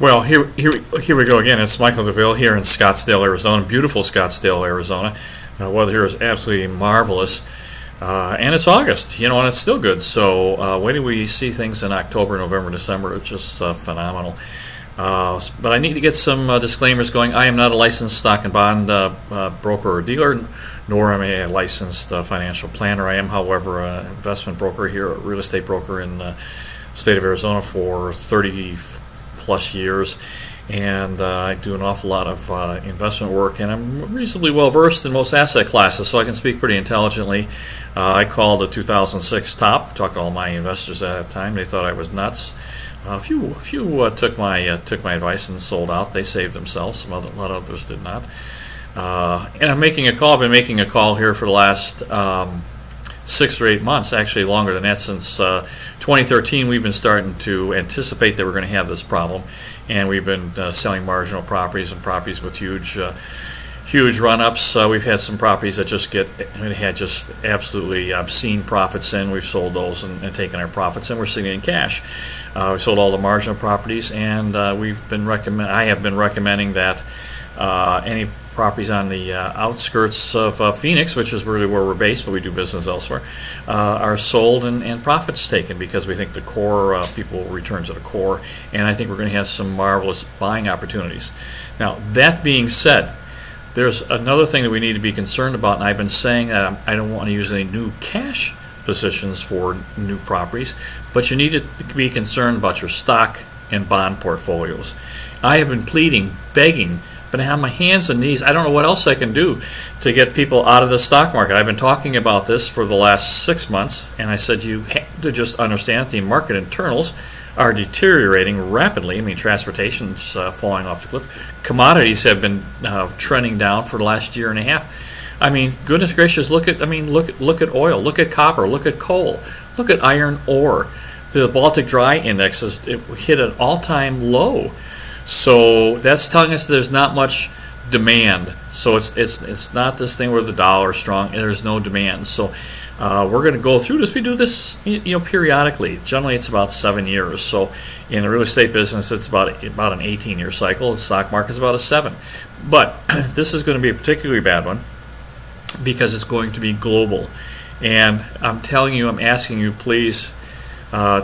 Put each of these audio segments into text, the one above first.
Well, here we go again. It's Michael Douville here in Scottsdale, Arizona. Beautiful Scottsdale, Arizona. Weather here is absolutely marvelous. And it's August, and it's still good. So wait till we see things in October, November, December. It's just phenomenal. But I need to get some disclaimers going. I am not a licensed stock and bond broker or dealer, nor am I a licensed financial planner. I am, however, an investment broker here, a real estate broker in the state of Arizona for 30 plus years, and I do an awful lot of investment work, and I'm reasonably well versed in most asset classes, so I can speak pretty intelligently. I called the 2006 top, talked to all my investors at that time. They thought I was nuts. A few took my advice and sold out. They saved themselves. A lot of others did not. And I'm making a call. I've been making a call here for the last 6 or 8 months, actually longer than that. Since 2013, we've been starting to anticipate that we're going to have this problem, and we've been selling marginal properties and properties with huge run-ups. We've had some properties that had just absolutely obscene profits in. We've sold those and taken our profits, and we're sitting in cash. We sold all the marginal properties, and I have been recommending that any properties on the outskirts of Phoenix, which is really where we're based, but we do business elsewhere, are sold and profits taken, because we think the core, people will return to the core, and I think we're going to have some marvelous buying opportunities. Now, that being said, there's another thing that we need to be concerned about, and I've been saying that I don't want to use any new cash positions for new properties, but you need to be concerned about your stock and bond portfolios. I have been pleading, begging, but I have my hands and knees. I don't know what else I can do to get people out of the stock market. I've been talking about this for the last 6 months, and I said you have to just understand that the market internals are deteriorating rapidly. I mean, transportation's falling off the cliff. Commodities have been trending down for the last year and a half. I mean, goodness gracious, look at oil, look at copper, look at coal, look at iron ore. The Baltic Dry Index has hit an all-time low. So that's telling us there's not much demand. So it's not this thing where the dollar is strong and there's no demand. So we're going to go through this. We do this periodically. Generally, it's about 7 years. So in the real estate business, it's about an 18-year cycle. The stock market is about a 7. But this is going to be a particularly bad one because it's going to be global. And I'm telling you, I'm asking you, please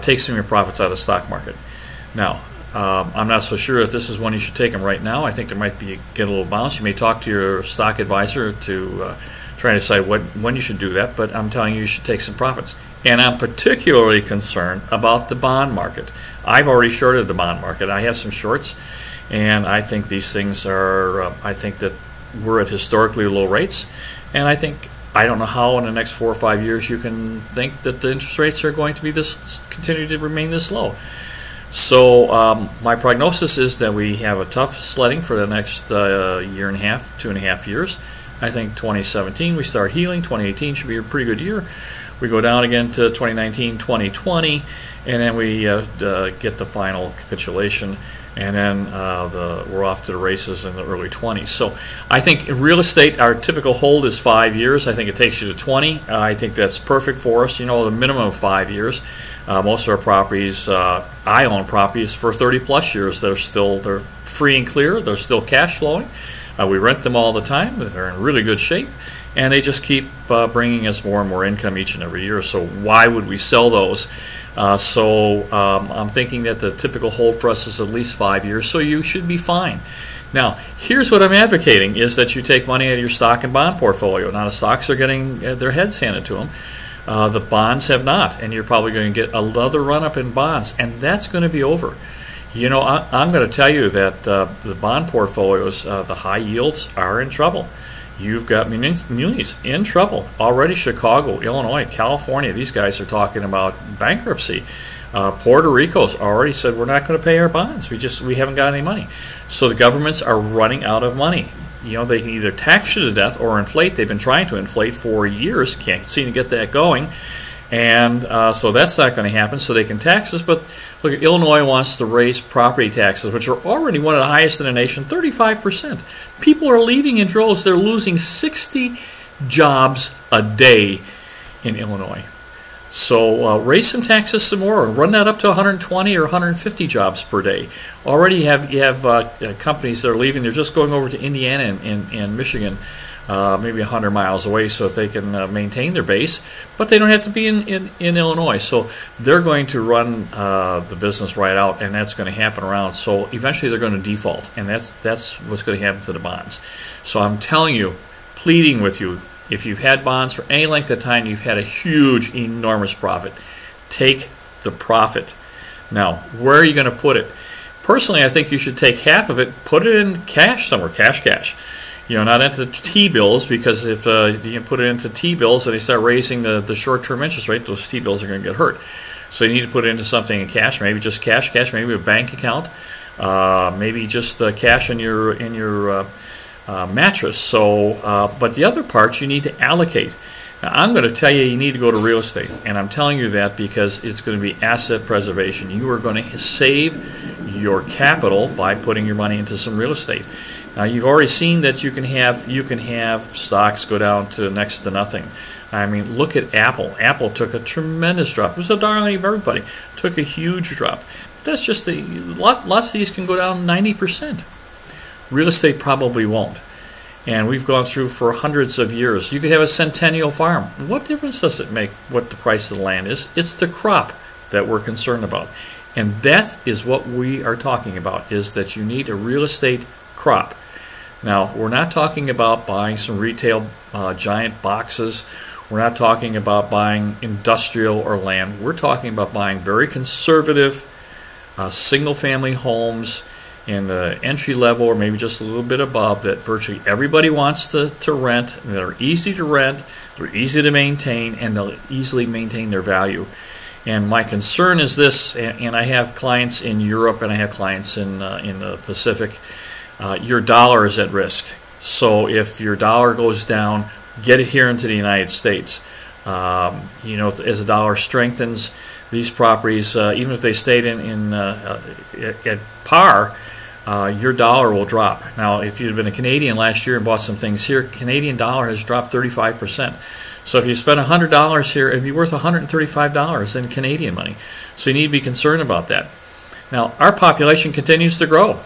take some of your profits out of the stock market. Now, I'm not so sure that this is when you should take them right now. I think there might get a little bounce. You may talk to your stock advisor to try to decide when you should do that, but I'm telling you, you should take some profits. And I'm particularly concerned about the bond market. I've already shorted the bond market. I have some shorts, and I think these things are, I think that we're at historically low rates, and I don't know how in the next 4 or 5 years you can think that the interest rates are going to be continue to remain this low. So my prognosis is that we have a tough sledding for the next year and a half, 2.5 years. I think 2017 we start healing. 2018 should be a pretty good year. We go down again to 2019, 2020, and then we get the final capitulation, and then we're off to the races in the early 20s. So I think in real estate, our typical hold is 5 years. I think it takes you to 20. I think that's perfect for us. The minimum of 5 years. Most of our properties, I own properties for 30 plus years. They're free and clear. They're still cash flowing. We rent them all the time. They're in really good shape, and they just keep bringing us more and more income each and every year. So why would we sell those? I'm thinking that the typical hold for us is at least 5 years, so you should be fine. Now, here's what I'm advocating, is that you take money out of your stock and bond portfolio. Now, the stocks are getting their heads handed to them. The bonds have not, and you're probably going to get another run-up in bonds, and that's going to be over. I'm going to tell you that the bond portfolios, the high yields, are in trouble. You've got munis in trouble already. Chicago, Illinois, California, these guys are talking about bankruptcy. Puerto Rico's already said we're not going to pay our bonds. We haven't got any money. So the governments are running out of money. They can either tax you to death or inflate. They've been trying to inflate for years. Can't seem to get that going. And so that's not going to happen. So they can tax us. But look, Illinois wants to raise property taxes, which are already one of the highest in the nation, 35%. People are leaving in droves. They're losing 60 jobs a day in Illinois. So raise some taxes some more. Run that up to 120 or 150 jobs per day. Already you have companies that are leaving. They're just going over to Indiana and Michigan, maybe 100 miles away, so that they can maintain their base. But they don't have to be in Illinois. So they're going to run the business right out, and that's going to happen around. So eventually they're going to default, and that's what's going to happen to the bonds. So I'm telling you, pleading with you, if you've had bonds for any length of time, you've had a huge, enormous profit. Take the profit. Now, where are you going to put it? Personally, I think you should take half of it, put it in cash somewhere, cash. You know, not into T-bills, because if you put it into T-bills and they start raising the short-term interest rate, those T-bills are going to get hurt. So you need to put it into something in cash, maybe just cash, maybe a bank account, maybe just cash in your mattress. So, but the other parts you need to allocate. Now, I'm going to tell you need to go to real estate, and I'm telling you that because it's going to be asset preservation. You are going to save your capital by putting your money into some real estate. Now, you've already seen that you can have stocks go down to next to nothing. I mean, look at Apple. Apple took a tremendous drop. It was a darling of everybody. Took a huge drop. That's just lots of these can go down 90%. Real estate probably won't. And we've gone through for hundreds of years. You could have a centennial farm. What difference does it make what the price of the land is? It's the crop that we're concerned about. And that is what we are talking about, is that you need a real estate crop. Now, we're not talking about buying some retail giant boxes. We're not talking about buying industrial or land. We're talking about buying very conservative single-family homes in the entry level, or maybe just a little bit above, that virtually everybody wants to rent. They're easy to rent, they're easy to maintain, and they'll easily maintain their value. And my concern is this, and I have clients in Europe and I have clients in the Pacific. Your dollar is at risk. So if your dollar goes down, get it here into the United States. You know, as the dollar strengthens, these properties, even if they stayed at par, your dollar will drop. Now, if you'd been a Canadian last year and bought some things here, Canadian dollar has dropped 35%. So if you spend $100 here, it'd be worth $135 in Canadian money. So you need to be concerned about that. Now, our population continues to grow.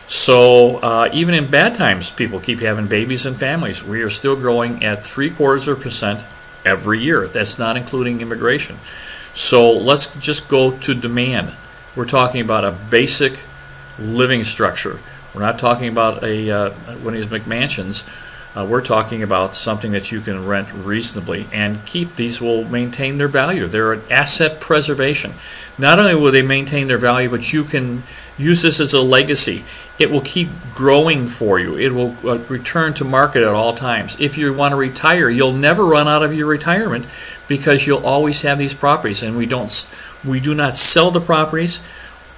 So even in bad times, people keep having babies and families. We are still growing at 0.75% every year. That's not including immigration. So let's just go to demand. We're talking about a basic living structure. We're not talking about one of these McMansions. We're talking about something that you can rent reasonably and keep. These will maintain their value. They're an asset preservation. Not only will they maintain their value, but you can use this as a legacy. It will keep growing for you. It will return to market at all times. If you want to retire, you'll never run out of your retirement because you'll always have these properties. And we do not sell the properties.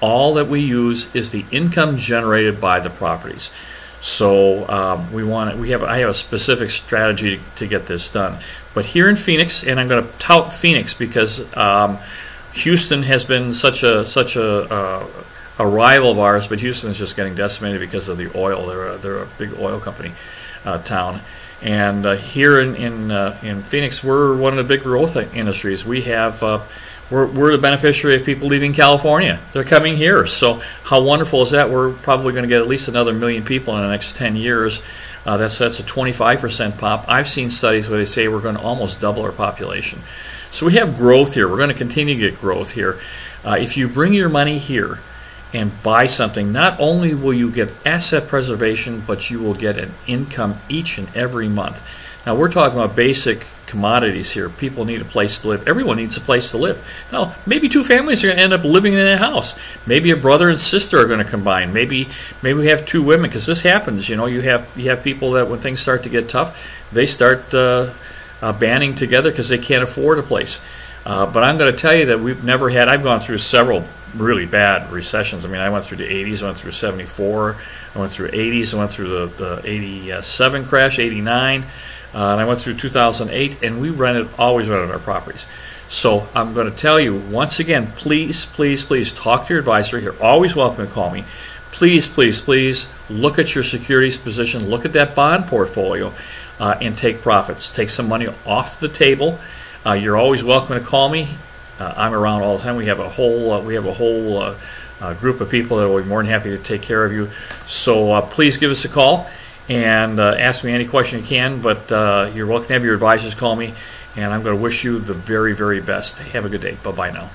All that we use is the income generated by the properties. So I have a specific strategy to get this done. But here in Phoenix, and I'm going to tout Phoenix because Houston has been such a rival of ours, but Houston is just getting decimated because of the oil. They're a big oil company town. And here in Phoenix, we're one of the big growth industries. We have we're the beneficiary of people leaving California. They're coming here. So how wonderful is that? We're probably going to get at least another 1 million people in the next 10 years. That's a 25% pop. I've seen studies where they say we're going to almost double our population. So we have growth here. We're going to continue to get growth here. If you bring your money here and buy something, not only will you get asset preservation, but you will get an income each and every month. Now, we're talking about basic commodities here. People need a place to live. Everyone needs a place to live. Now, maybe two families are going to end up living in a house. Maybe a brother and sister are going to combine. Maybe we have two women, because this happens. You know, you have people that when things start to get tough, they start banding together because they can't afford a place. But I'm going to tell you that I've gone through several really bad recessions. I mean, I went through the 80s, I went through 74, I went through 80s, I went through the 87 crash, 89, and I went through 2008, and we always rented our properties. So I'm going to tell you, once again, please talk to your advisor. You're always welcome to call me. Please look at your securities position, look at that bond portfolio, and take profits. Take some money off the table. you're always welcome to call me. I'm around all the time. We have a whole group of people that will be more than happy to take care of you. So please give us a call and ask me any question you can. But you're welcome to have your advisors call me, and I'm going to wish you the very, very best. Have a good day. Bye-bye now.